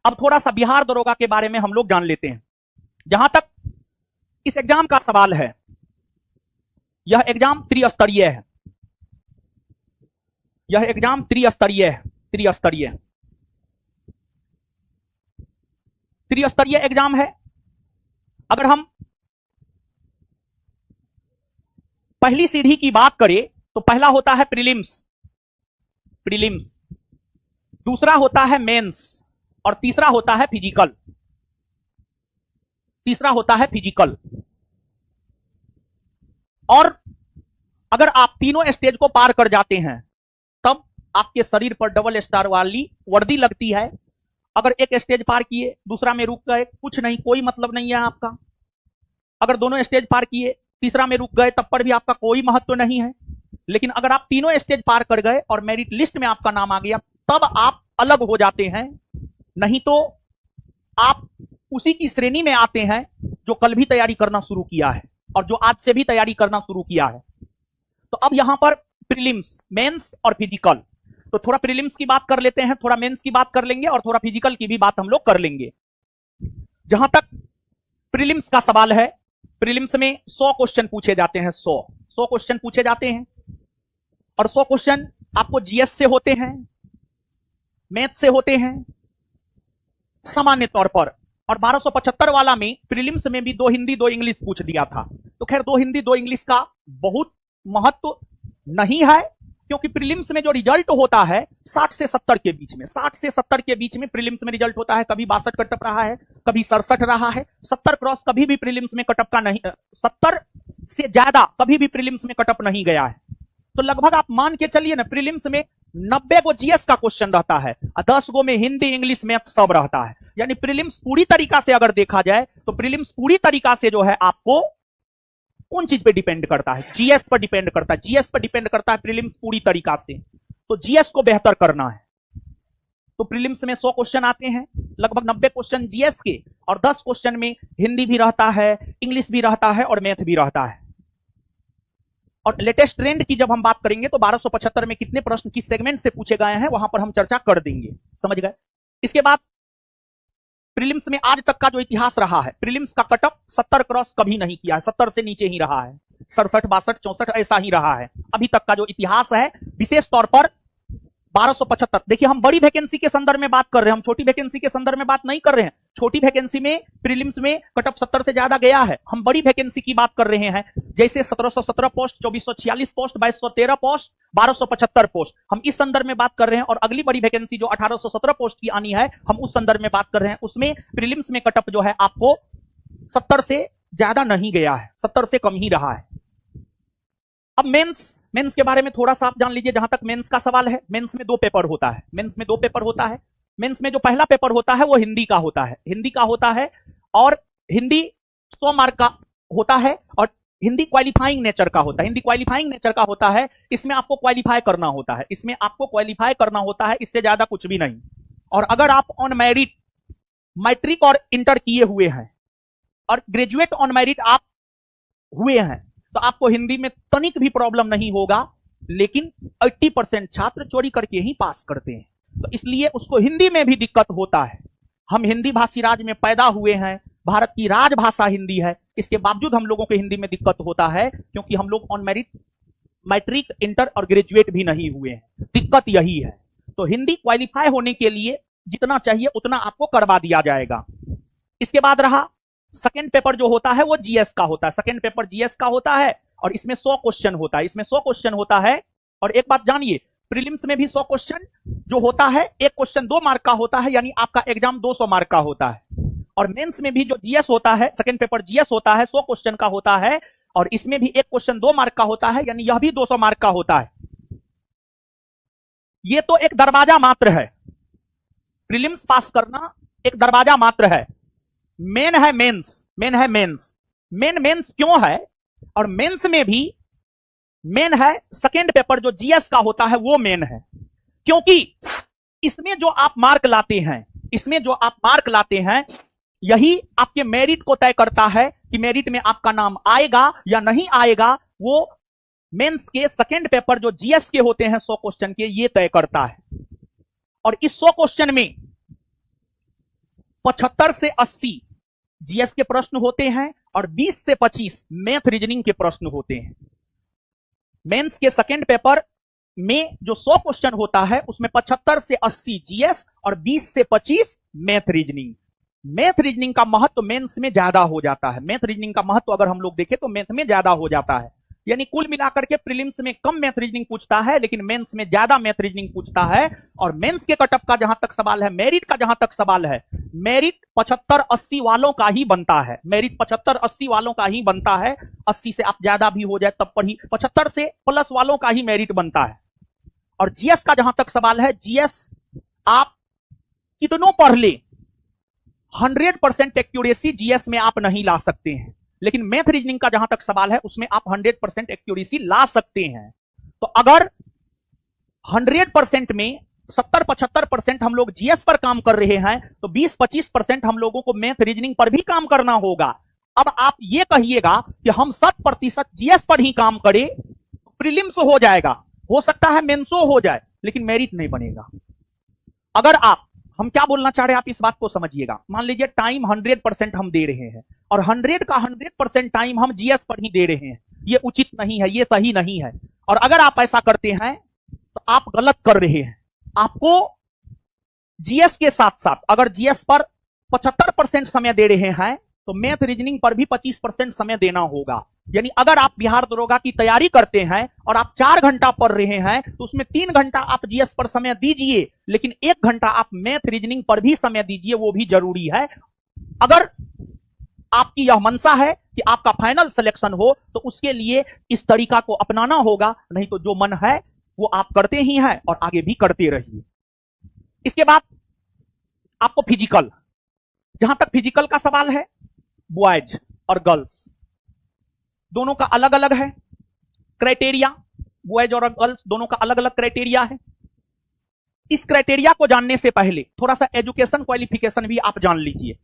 अब थोड़ा सा बिहार दरोगा के बारे में हम लोग जान लेते हैं। जहां तक इस एग्जाम का सवाल है, यह एग्जाम त्रिस्तरीय है। यह एग्जाम त्रिस्तरीय है। त्रिस्तरीय एग्जाम है। अगर हम पहली सीढ़ी की बात करें तो पहला होता है प्रीलिम्स, दूसरा होता है मेंस और तीसरा होता है फिजिकल। और अगर आप तीनों स्टेज को पार कर जाते हैं तब आपके शरीर पर डबल स्टार वाली वर्दी लगती है। अगर एक स्टेज पार किए, दूसरा में रुक गए, कुछ नहीं, कोई मतलब नहीं है आपका। अगर दोनों स्टेज पार किए, तीसरा में रुक गए, तब पर भी आपका कोई महत्व नहीं है। लेकिन अगर आप तीनों स्टेज पार कर गए और मेरिट लिस्ट में आपका नाम आ गया, तब आप अलग हो जाते हैं। नहीं तो आप उसी की श्रेणी में आते हैं जो कल भी तैयारी करना शुरू किया है और जो आज से भी तैयारी करना शुरू किया है। तो अब यहां पर प्रीलिम्स, मेंस और फिजिकल, तो थोड़ा प्रीलिम्स की बात कर लेते हैं, थोड़ा मेंस की बात कर लेंगे और थोड़ा फिजिकल की भी बात हम लोग कर लेंगे। जहां तक प्रीलिम्स का सवाल है, प्रीलिम्स में 100 क्वेश्चन पूछे जाते हैं। 100 क्वेश्चन पूछे जाते हैं और 100 क्वेश्चन आपको जीएस से होते हैं, मैथ से होते हैं सामान्य तौर पर। और 1275 वाला में प्रीलिम्स में भी 2 हिंदी 2 इंग्लिश पूछ दिया था। तो खैर 2 हिंदी 2 इंग्लिश का बहुत महत्व नहीं है, क्योंकि प्रीलिम्स में जो रिजल्ट होता है 60 से 70 के बीच में, 60 से 70 के बीच में प्रीलिम्स में रिजल्ट होता है। कभी 62 कटअप रहा है, कभी 67 रहा है। 70 क्रॉस कभी भी प्रीलिम्स में कटअप का नहीं, 70 से ज्यादा कभी भी प्रीलिम्स में कटअप नहीं गया है। तो लगभग आप मान के चलिए ना, प्रीलिम्स में 90 गो जीएस का क्वेश्चन रहता है और 10 गो में हिंदी इंग्लिश मैथ सब रहता है। यानी प्रीलिम्स पूरी तरीका से अगर देखा जाए तो प्रीलिम्स पूरी तरीका से जो है आपको उन चीज पे डिपेंड करता है, जीएस पर डिपेंड करता है, जीएस पर डिपेंड करता है प्रीलिम्स पूरी तरीका से। तो जीएस को बेहतर करना है तो प्रीलिम्स में 100 क्वेश्चन आते हैं, लगभग 90 क्वेश्चन जीएस के और 10 क्वेश्चन में हिंदी भी रहता है, इंग्लिश भी रहता है और मैथ भी रहता है। और लेटेस्ट ट्रेंड की जब हम बात करेंगे तो 1275 में कितने प्रश्न किस सेगमेंट से पूछे गए हैं वहां पर हम चर्चा कर देंगे, समझ गए। इसके बाद प्रीलिम्स में आज तक का जो इतिहास रहा है, प्रीलिम्स का कटअप 70 क्रॉस कभी नहीं किया है, 70 से नीचे ही रहा है, 67 62 64 ऐसा ही रहा है अभी तक का जो इतिहास है। विशेष तौर पर 1275, देखिए हम बड़ी वैकेंसी के संदर्भ में बात कर रहे हैं, हम छोटी वैकेंसी के संदर्भ में बात नहीं कर रहे हैं। छोटी वैकेंसी में प्रीलिम्स में कटअप 70 से ज्यादा गया है, हम बड़ी वैकेंसी की बात कर रहे हैं, जैसे 1717 पोस्ट, 2446 पोस्ट, 2213 पोस्ट, 1275 पोस्ट, हम इस संदर्भ में बात कर रहे हैं। और अगली बड़ी वैकेंसी जो 1817 पोस्ट की आनी है, हम उस संदर्भ में बात कर रहे हैं। उसमें प्रीलिम्स में कटअप जो है आपको 70 से ज्यादा नहीं गया है, 70 से कम ही रहा है। अब मेंस के बारे में थोड़ा सा आप जान लीजिए। जहां तक मेंस का सवाल है, मेंस में 2 पेपर होता है, मेंस में जो पहला पेपर होता है वो हिंदी का होता है, और हिंदी 100 मार्क का होता है और हिंदी क्वालिफाइंग नेचर का होता है। इसमें आपको क्वालिफाई करना होता है, इससे ज्यादा कुछ भी नहीं। और अगर आप ऑन मेरिट मैट्रिक और इंटर किए हुए हैं और ग्रेजुएट ऑन मेरिट आप हुए हैं तो आपको हिंदी में तनिक भी प्रॉब्लम नहीं होगा। लेकिन 80% छात्र चोरी करके ही पास करते हैं, तो इसलिए उसको हिंदी में भी दिक्कत होता है। हम हिंदी भाषी राज्य में पैदा हुए हैं, भारत की राजभाषा हिंदी है, इसके बावजूद हम लोगों को हिंदी में दिक्कत होता है क्योंकि हम लोग ऑन मेरिट मैट्रिक इंटर और ग्रेजुएट भी नहीं हुए हैं। दिक्कत यही है। तो हिंदी क्वालिफाई होने के लिए जितना चाहिए उतना आपको करवा दिया जाएगा। इसके बाद रहा सेकेंड पेपर जो होता है वो जीएस का होता है, और इसमें 100 क्वेश्चन होता है। और एक बात जानिए, प्रीलिम्स में भी 100 क्वेश्चन जो होता है, एक क्वेश्चन 2 मार्क का होता है, यानी आपका एग्जाम 200 मार्क का होता है। और मेंस में भी जो जीएस होता है, सेकंड पेपर जीएस होता है, 100 क्वेश्चन का होता है, और इसमें भी एक क्वेश्चन 2 मार्क का होता है, यानी यह भी 200 मार्क का होता है। ये तो एक दरवाजा मात्र है, प्रीलिम्स पास करना एक दरवाजा मात्र है। मेन है मेंस। मेंस क्यों है? और मेंस में भी मेन है सेकेंड पेपर जो जीएस का होता है वो मेन है, क्योंकि इसमें जो आप मार्क लाते हैं यही आपके मेरिट को तय करता है कि मेरिट में आपका नाम आएगा या नहीं आएगा। वो मेंस के सेकेंड पेपर जो जीएस के होते हैं 100 क्वेश्चन के, ये तय करता है। और इस 100 क्वेश्चन में 75 से 80 जीएस के प्रश्न होते हैं और 20 से 25 मैथ रीजनिंग के प्रश्न होते हैं। मेंस के सेकंड पेपर में जो 100 क्वेश्चन होता है उसमें 75 से 80 जीएस और 20 से 25 मैथ रीजनिंग। मैथ रीजनिंग का महत्व मेंस में ज्यादा हो जाता है। मैथ रीजनिंग का महत्व अगर हम लोग देखें तो मैथ में ज्यादा हो जाता है, यानी कुल मिलाकर के प्रीलिम्स में कम मैथ रीजनिंग पूछता है लेकिन मेंस में ज्यादा मैथ रीजनिंग पूछता है। और मेंस के कटअप का जहां तक सवाल है, मेरिट का जहां तक सवाल है, मेरिट 75-80 वालों का ही बनता है। मेरिट 75-80 वालों का ही बनता है। 80 से आप ज्यादा भी हो जाए तब पर ही 75 से प्लस वालों का ही मेरिट बनता है। और जीएस का जहां तक सवाल है, जीएस आप कितनों पढ़ ले 100% एक्यूरेसी जीएस में आप नहीं ला सकते हैं, लेकिन मैथ रीजनिंग का जहां तक सवाल है उसमें आप 100% एक्यूरेसी ला सकते हैं। तो अगर 100% में 70-75% हम लोग जीएस पर काम कर रहे हैं तो 20-25% हम लोगों को मैथ रीजनिंग पर भी काम करना होगा। अब आप ये कहिएगा कि हम 100% जीएस पर ही काम करें, प्रीलिम्स हो जाएगा, हो सकता है मेंसो हो जाए, लेकिन मेरिट नहीं बनेगा। अगर आप, हम क्या बोलना चाह रहे हैं आप इस बात को समझिएगा। मान लीजिए टाइम 100% हम दे रहे हैं और 100 का 100% टाइम हम जीएस पर ही दे रहे हैं, ये उचित नहीं है, ये सही नहीं है। और अगर आप ऐसा करते हैं तो आप गलत कर रहे हैं। आपको जीएस के साथ साथ अगर जीएस पर 75% समय दे रहे हैं तो मैथ रीजनिंग पर भी 25% समय देना होगा। यानी अगर आप बिहार दरोगा की तैयारी करते हैं और आप 4 घंटा पढ़ रहे हैं तो उसमें 3 घंटा आप जीएस पर समय दीजिए, लेकिन 1 घंटा आप मैथ रीजनिंग पर भी समय दीजिए, वो भी जरूरी है। अगर आपकी यह मंशा है कि आपका फाइनल सिलेक्शन हो तो उसके लिए इस तरीका को अपनाना होगा, नहीं तो जो मन है वो आप करते ही हैं और आगे भी करते रहिए। इसके बाद आपको फिजिकल, जहां तक फिजिकल का सवाल है, बॉयज और गर्ल्स दोनों का अलग अलग है क्राइटेरिया। बॉयज और गर्ल्स दोनों का अलग अलग क्राइटेरिया है। इस क्राइटेरिया को जानने से पहले थोड़ा सा एजुकेशन क्वालिफिकेशन भी आप जान लीजिए।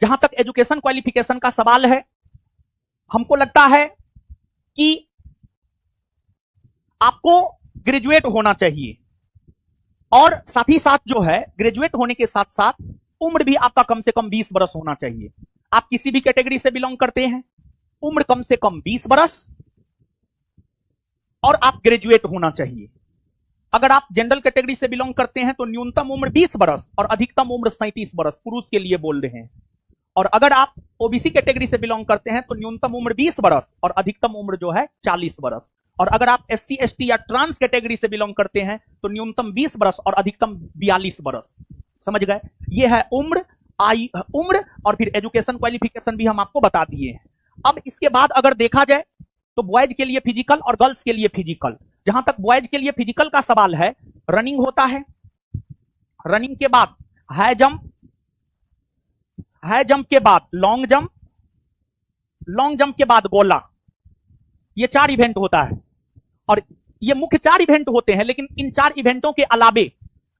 जहां तक एजुकेशन क्वालिफिकेशन का सवाल है, हमको लगता है कि आपको ग्रेजुएट होना चाहिए और साथ ही साथ जो है ग्रेजुएट होने के साथ साथ उम्र भी आपका कम से कम 20 बरस होना चाहिए। आप किसी भी कैटेगरी से बिलोंग करते हैं, उम्र कम से कम 20 बरस और आप ग्रेजुएट होना चाहिए। अगर आप जनरल कैटेगरी से बिलोंग करते हैं तो न्यूनतम उम्र 20 बरस और अधिकतम उम्र 37 बरस, पुरुष के लिए बोल रहे हैं। और अगर आप ओबीसी कैटेगरी से बिलोंग करते हैं तो न्यूनतम उम्र 20 बरस और अधिकतम उम्र जो है 40 बरस। और अगर आप एससी एसटी या ट्रांस कैटेगरी से बिलोंग करते हैं तो न्यूनतम 20 बरस और अधिकतम 42 बरस। समझ गए? ये है उम्र, उम्र और फिर एजुकेशन क्वालिफिकेशन भी हम आपको बता दिए हैं। अब इसके बाद अगर देखा जाए तो बॉयज के लिए फिजिकल और गर्ल्स के लिए फिजिकल। जहां तक बॉयज के लिए फिजिकल का सवाल है, रनिंग होता है, रनिंग के बाद हाई जंप, हाई जंप के बाद लॉन्ग जंप, लॉन्ग जंप के बाद गोला। ये 4 इवेंट होता है और ये मुख्य 4 इवेंट होते हैं, लेकिन इन 4 इवेंटों के अलावे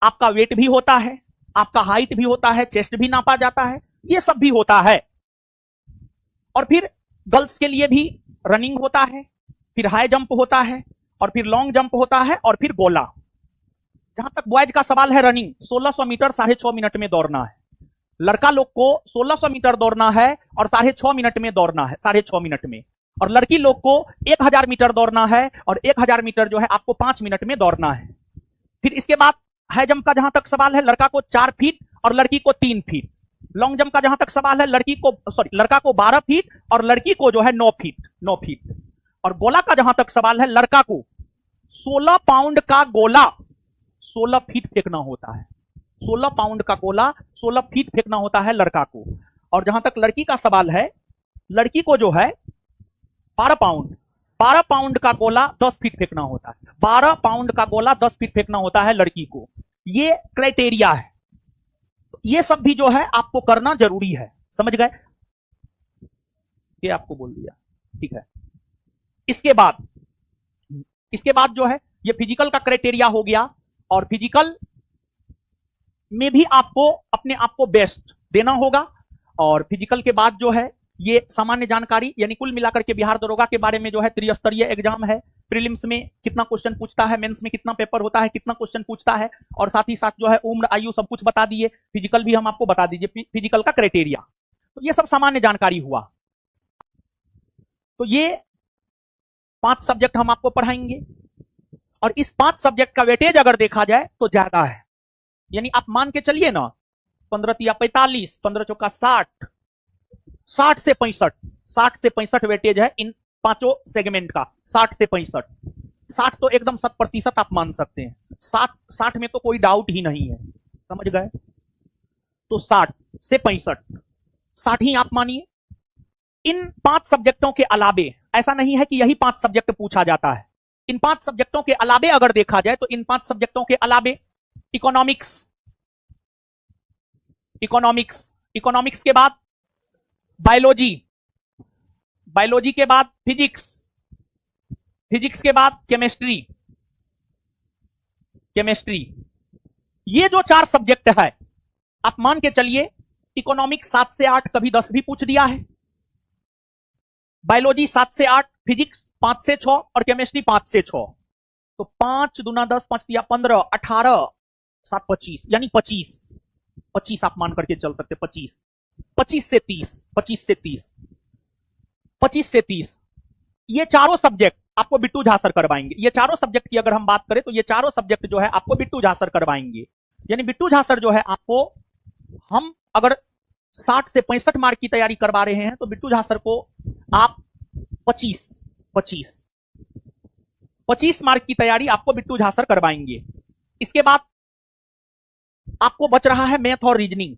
आपका वेट भी होता है, आपका हाइट भी होता है, चेस्ट भी नापा जाता है, ये सब भी होता है। और फिर गर्ल्स के लिए भी रनिंग होता है, फिर हाई जंप होता है और फिर लॉन्ग जंप होता है और फिर गोला। जहां तक बॉयज का सवाल है, रनिंग 1600 मीटर 6.5 मिनट में दौड़ना है। लड़का लोग को 1600 मीटर दौड़ना है और 6.5 मिनट में दौड़ना है, 6.5 मिनट में। और लड़की लोग को 1000 मीटर दौड़ना है और 1000 मीटर जो है आपको 5 मिनट में दौड़ना है। फिर इसके बाद हाई जंप का जहां तक सवाल है, लड़का को 4 फीट और लड़की को 3 फीट। लॉन्ग जंप का जहां तक सवाल है, लड़का को 12 फीट और लड़की को जो है 9 फीट। और गोला का जहां तक सवाल है, लड़का को 16 पाउंड का गोला 16 फीट फेंकना होता है। 16 पाउंड का गोला 16 फीट फेंकना होता है लड़का को। और जहां तक लड़की का सवाल है, लड़की को जो है 12 पाउंड का गोला 10 फीट फेंकना होता है। 12 पाउंड का गोला 10 फीट फेंकना होता है लड़की को। ये क्राइटेरिया है। ये सब भी जो है आपको करना जरूरी है। समझ गए? ये आपको बोल दिया, ठीक है। इसके बाद जो है ये फिजिकल का क्राइटेरिया हो गया। और फिजिकल में भी आपको अपने आप को बेस्ट देना होगा। और फिजिकल के बाद जो है ये सामान्य जानकारी, यानी कुल मिलाकर के बिहार दरोगा के बारे में जो है त्रिस्तरीय एग्जाम है। प्रीलिम्स में कितना क्वेश्चन पूछता है, मेंस में कितना पेपर होता है, कितना क्वेश्चन पूछता है, और साथ ही साथ जो है उम्र, आयु सब कुछ बता दिए। फिजिकल भी हम आपको बता दीजिए, फिजिकल का क्राइटेरिया। तो ये सब सामान्य जानकारी हुआ। तो ये 5 सब्जेक्ट हम आपको पढ़ाएंगे, और इस 5 सब्जेक्ट का वेटेज अगर देखा जाए तो ज्यादा है। यानी आप मान के चलिए ना, 15 या 45, 15 चौका 60, 60 से 65, 60 से 65 वेटेज है इन पांचों सेगमेंट का। 60 से 65, 60 तो एकदम 100% आप मान सकते हैं। 60 में तो कोई डाउट ही नहीं है, समझ गए। तो 60 से 65, 60 ही आप मानिए। इन 5 सब्जेक्टों के अलावे ऐसा नहीं है कि यही 5 सब्जेक्ट पूछा जाता है। इन 5 सब्जेक्टों के अलावे अगर देखा जाए तो इन 5 सब्जेक्टों के अलावे इकोनॉमिक्स, इकोनॉमिक्स के बाद बायोलॉजी, बायोलॉजी के बाद फिजिक्स, फिजिक्स के बाद केमिस्ट्री, ये जो 4 सब्जेक्ट है, आप मान के चलिए इकोनॉमिक्स 7 से 8, कभी 10 भी पूछ दिया है। बायोलॉजी 7 से 8, फिजिक्स 5 से 6 और केमिस्ट्री 5 से 6। तो 5 दूना 10, 5 या 15, 18, 7 25, यानी 25 आप मान करके चल सकते। 25 से 30, ये चारों सब्जेक्ट आपको बिट्टू झा सर करवाएंगे। ये चारों सब्जेक्ट की अगर हम बात करें तो ये चारों सब्जेक्ट जो है आपको बिट्टू झा सर करवाएंगे। यानी बिट्टू झा सर जो है आपको, हम अगर 60 से 65 मार्क की तैयारी करवा रहे हैं तो बिट्टू झा सर को आप 25 मार्क की तैयारी आपको बिट्टू झा सर करवाएंगे। इसके बाद आपको बच रहा है मैथ और रीजनिंग।